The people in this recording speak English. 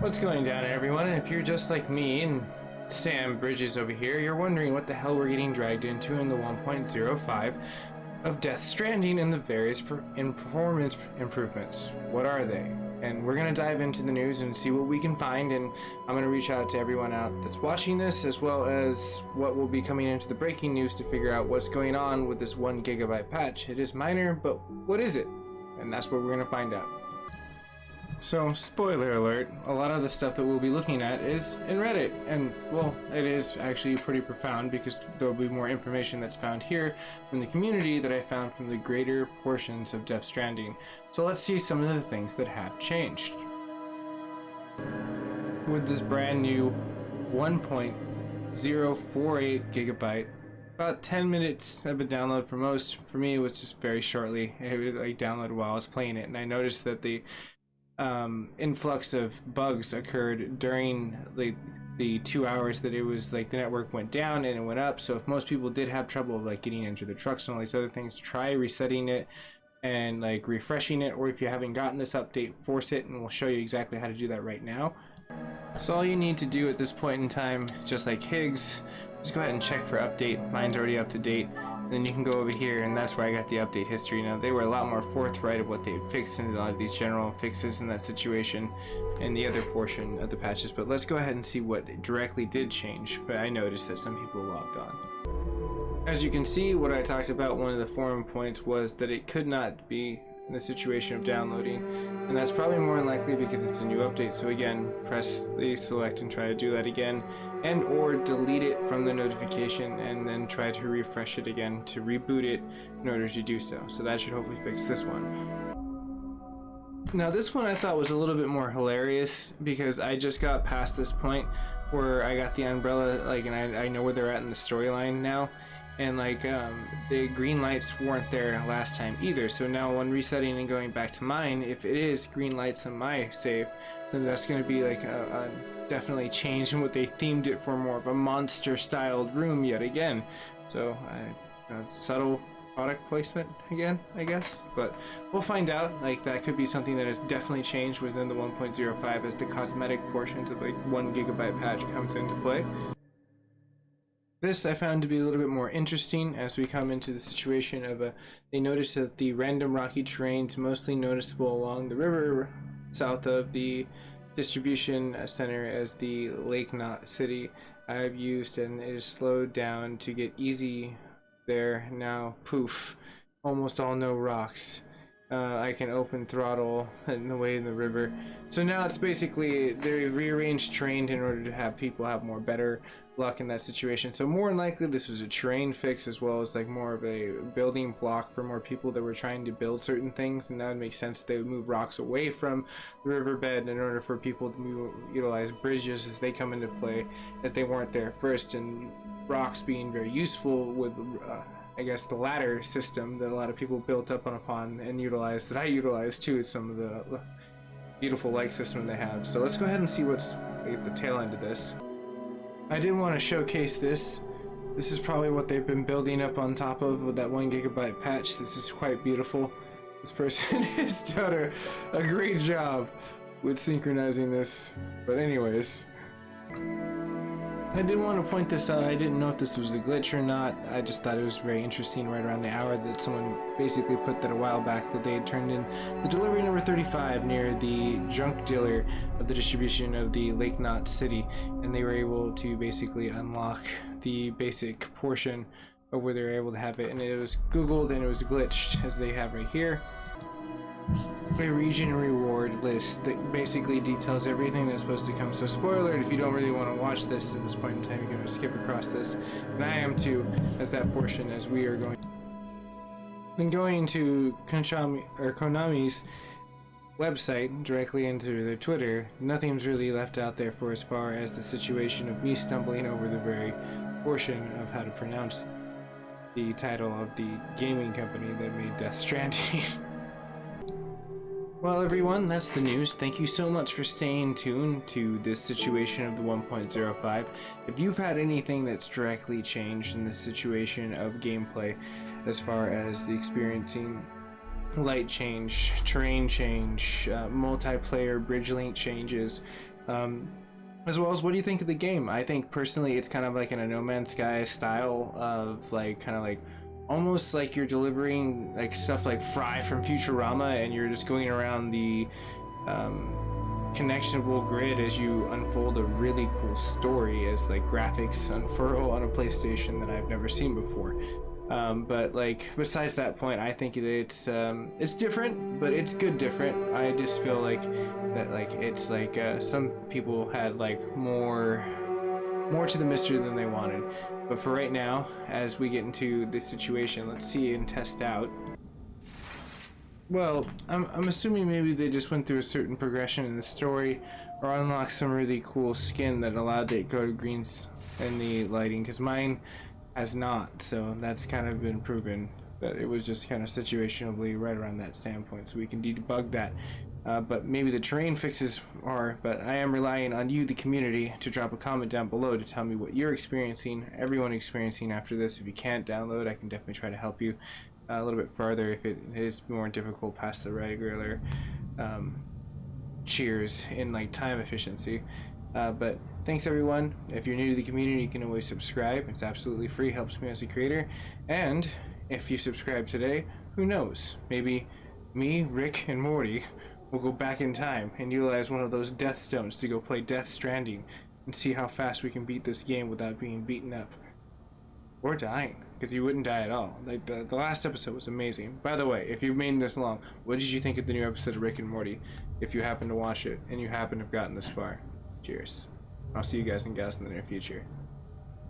What's going down, everyone? And if you're just like me and Sam Bridges over here, you're wondering what the hell we're getting dragged into in the 1.05 of Death Stranding and the various performance improvements. What are they? And we're going to dive into the news and see what we can find, and I'm going to reach out to everyone out that's watching this, as well as what will be coming into the breaking news to figure out what's going on with this 1 GB patch. It is minor, but what is it? And that's what we're going to find out. So, spoiler alert, a lot of the stuff that we'll be looking at is in Reddit, and, well, it is actually pretty profound because there'll be more information that's found here from the community that I found from the greater portions of Death Stranding. So let's see some of the things that have changed. With this brand new 1.048 gigabyte, about 10 minutes of a download for most. For me, it was just very shortly. It would like download while I was playing it, and I noticed that the influx of bugs occurred during the 2 hours that it was like the network went down and it went up. So if most people did have trouble like getting into the trucks and all these other things, try resetting it and like refreshing it, or if you haven't gotten this update, force it, and we'll show you exactly how to do that right now. So all you need to do at this point in time, just like Higgs, just go ahead and check for update. Mine's already up to date. Then you can go over here, and that's where I got the update history. Now, they were a lot more forthright of what they had fixed in a lot of these general fixes in that situation and the other portion of the patches. But let's go ahead and see what directly did change. But I noticed that some people logged on. As you can see, what I talked about, one of the forum points was that it could not be in the situation of downloading, and that's probably more than likely because it's a new update. So again, press the select and try to do that again, and or delete it from the notification and then try to refresh it again to reboot it in order to do so. So that should hopefully fix this one. Now this one I thought was a little bit more hilarious because I just got past this point where I got the umbrella, like, and I know where they're at in the storyline now. And like the green lights weren't there last time either, so now when resetting and going back to mine, if it is green lights on my save, then that's going to be like a definitely change in what they themed it for, more of a monster styled room yet again. So subtle product placement again, I guess, but we'll find out. Like, that could be something that has definitely changed within the 1.05 as the cosmetic portions of like 1 GB patch comes into play. This I found to be a little bit more interesting as we come into the situation of they notice that the random rocky terrain is mostly noticeable along the river south of the distribution center as the Lake Knot City I've used, and it is slowed down to get easy there. Now, poof, almost all no rocks. I can open throttle in the way in the river. So now it's basically they rearranged terrain in order to have people have better luck in that situation. So more than likely this was a terrain fix as well as like more of a building block for more people that were trying to build certain things, and that would make sense. They would move rocks away from the riverbed in order for people to utilize bridges as they come into play, as they weren't there first, and rocks being very useful with I guess the ladder system that a lot of people built up upon and utilized, that I utilized too, is some of the beautiful light system they have. So let's go ahead and see what's at the tail end of this. I did want to showcase this. This is probably what they've been building up on top of with that 1 GB patch. This is quite beautiful. This person has done a great job with synchronizing this. But anyways, I did want to point this out. I didn't know if this was a glitch or not. I just thought it was very interesting right around the hour that someone basically put that a while back, that they had turned in the delivery number 35 near the junk dealer of the distribution of the Lake Knot City, and they were able to basically unlock the basic portion of where they were able to have it, and it was googled and it was glitched, as they have right here. A region reward list that basically details everything that's supposed to come. So spoiler alert, if you don't really want to watch this at this point in time, you're going to skip across this, and I am too, as that portion, as we are going. When going to Konami's website directly into their Twitter, nothing's really left out there for as far as the situation of me stumbling over the very portion of how to pronounce the title of the gaming company that made Death Stranding. Well, everyone, that's the news. Thank you so much for staying tuned to this situation of the 1.05. If you've had anything that's directly changed in this situation of gameplay as far as the experiencing light change, terrain change, multiplayer bridge link changes, as well as what do you think of the game? I think personally it's kind of like in a No Man's Sky style of like kind of like almost like you're delivering like stuff like Fry from Futurama, and you're just going around the connectionable grid as you unfold a really cool story as like graphics unfurl on a PlayStation that I've never seen before. But like besides that point, I think it's different, but it's good different. I just feel like that like it's like some people had like more to the mystery than they wanted. But for right now, as we get into this situation, let's see and test out. Well, I'm assuming maybe they just went through a certain progression in the story, or unlocked some really cool skin that allowed it to go to greens in the lighting, because mine has not, so that's kind of been proven that it was just kind of situationally right around that standpoint, so we can debug that. But maybe the terrain fixes are, but I am relying on you, the community, to drop a comment down below to tell me what you're experiencing, everyone experiencing after this. If you can't download, I can definitely try to help you a little bit farther if it is more difficult past the regular cheers in like time efficiency. But thanks everyone. If you're new to the community, you can always subscribe. It's absolutely free, helps me as a creator. And if you subscribe today, who knows? Maybe me, Rick, and Morty will go back in time and utilize one of those death stones to go play Death Stranding and see how fast we can beat this game without being beaten up. Or dying, because you wouldn't die at all. Like the last episode was amazing. By the way, if you've made this long, what did you think of the new episode of Rick and Morty? If you happen to watch it and you happen to have gotten this far. Cheers. I'll see you guys and gals in the near future.